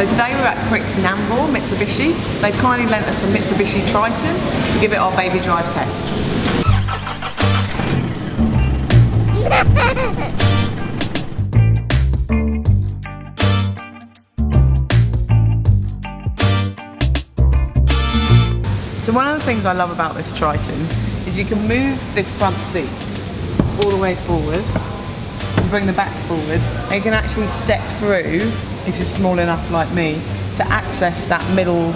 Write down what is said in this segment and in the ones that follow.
So today we're at Crick's Nambour, Mitsubishi. They've kindly lent us a Mitsubishi Triton to give it our baby drive test. So one of the things I love about this Triton is you can move this front seat all the way forward and bring the back forward, and you can actually step through, if you're small enough like me, to access that middle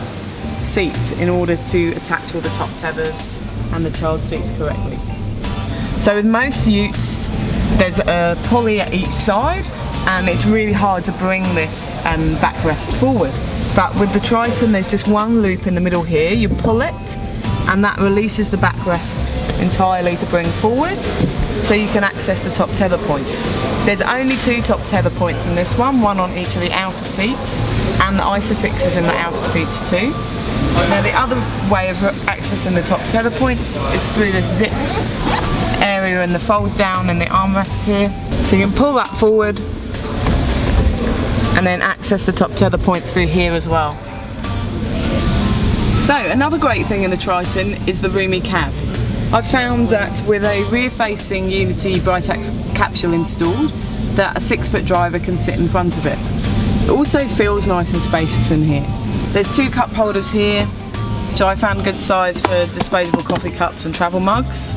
seat in order to attach all the top tethers and the child seats correctly. So with most utes, there's a pulley at each side and it's really hard to bring this backrest forward. But with the Triton, there's just one loop in the middle here. You pull it and that releases the backrest entirely to bring forward, so you can access the top tether points. There's only 2 top tether points in this one on each of the outer seats, and the ISOFIX is in the outer seats too. Now the other way of accessing the top tether points is through this zip area and the fold down and the armrest here. So you can pull that forward and then access the top tether point through here as well. So another great thing in the Triton is the Roomy Cab. I've found that with a rear-facing Unity Britax capsule installed, that a 6-foot driver can sit in front of it. It also feels nice and spacious in here. There's 2 cup holders here, which I found good size for disposable coffee cups and travel mugs.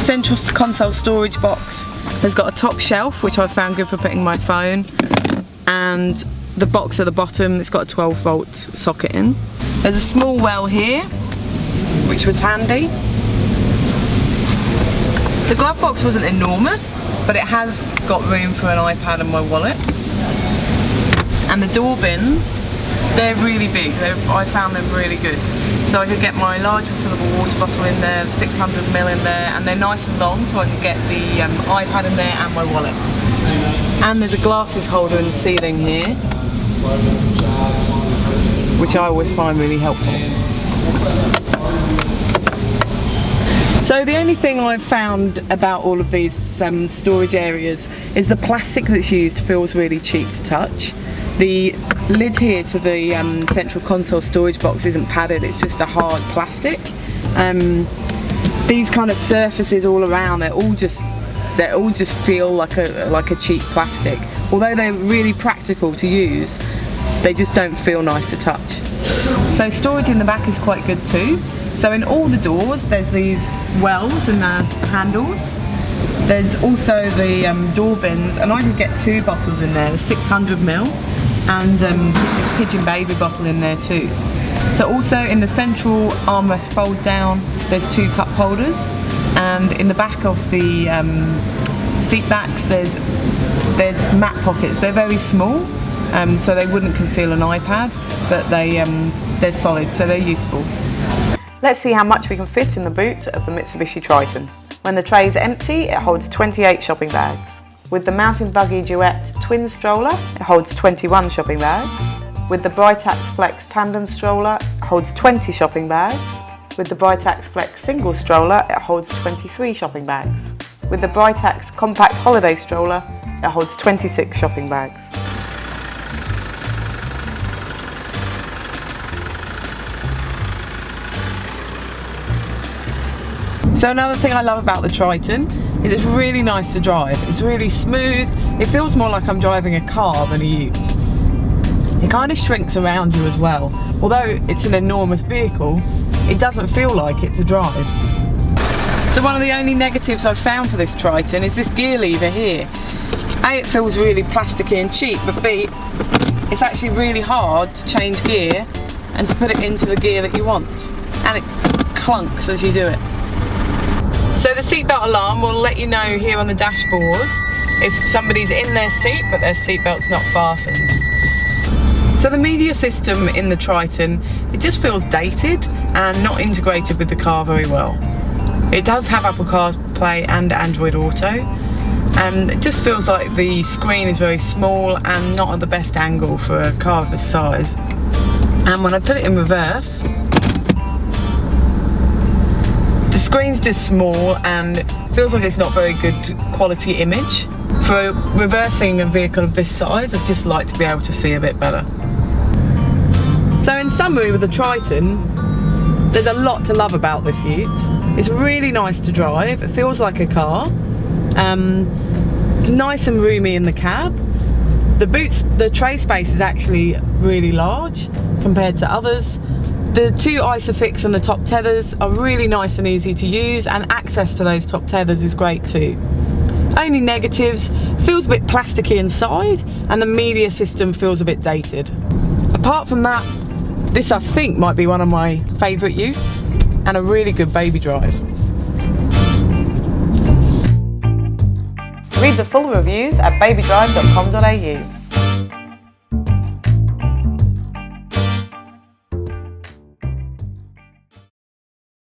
Central console storage box has got a top shelf, which I found good for putting my phone, and the box at the bottom, it's got a 12-volt socket in. There's a small well here, which was handy. The glove box wasn't enormous, but it has got room for an iPad and my wallet. And the door bins, they're really big. I found them really good. So I could get my large refillable water bottle in there, 600ml in there, and they're nice and long, so I could get the iPad in there and my wallet. And there's a glasses holder in the ceiling here, which I always find really helpful. So the only thing I've found about all of these storage areas is the plastic that's used feels really cheap to touch. The lid here to the central console storage box isn't padded, it's just a hard plastic. These kind of surfaces all around, they all just feel like a cheap plastic. Although they're really practical to use, they just don't feel nice to touch. So storage in the back is quite good too. So in all the doors there's these wells in the handles. There's also the door bins, and I could get 2 bottles in there, 600ml, and pigeon baby bottle in there too. So also in the central armrest fold down, there's 2 cup holders, and in the back of the seat backs there's mat pockets. They're very small, so they wouldn't conceal an iPad, but they're solid, so they're useful. Let's see how much we can fit in the boot of the Mitsubishi Triton. When the tray is empty, it holds 28 shopping bags. With the Mountain Buggy Duet twin stroller, it holds 21 shopping bags. With the Britax Flex tandem stroller, it holds 20 shopping bags. With the Britax Flex single stroller, it holds 23 shopping bags. With the Britax compact holiday stroller, it holds 26 shopping bags. So another thing I love about the Triton is it's really nice to drive. It's really smooth. It feels more like I'm driving a car than a ute. It kind of shrinks around you as well. Although it's an enormous vehicle, it doesn't feel like it to drive. So one of the only negatives I've found for this Triton is this gear lever here. A, it feels really plasticky and cheap, but B, it's actually really hard to change gear and to put it into the gear that you want. And it clunks as you do it. So the seatbelt alarm will let you know here on the dashboard if somebody's in their seat but their seatbelt's not fastened. So the media system in the Triton, it just feels dated and not integrated with the car very well. It does have Apple CarPlay and Android Auto, and it just feels like the screen is very small and not at the best angle for a car of this size. And when I put it in reverse, the screen's just small and feels like it's not very good quality image. For reversing a vehicle of this size, I'd just like to be able to see a bit better. So in summary, with the Triton, there's a lot to love about this ute. It's really nice to drive, it feels like a car, nice and roomy in the cab. The tray space is actually really large compared to others. The two Isofix and the top tethers are really nice and easy to use, and access to those top tethers is great too. Only negatives, feels a bit plasticky inside, and the media system feels a bit dated. Apart from that, this I think might be one of my favourite utes, and a really good baby drive. Read the full reviews at BabyDrive.com.au.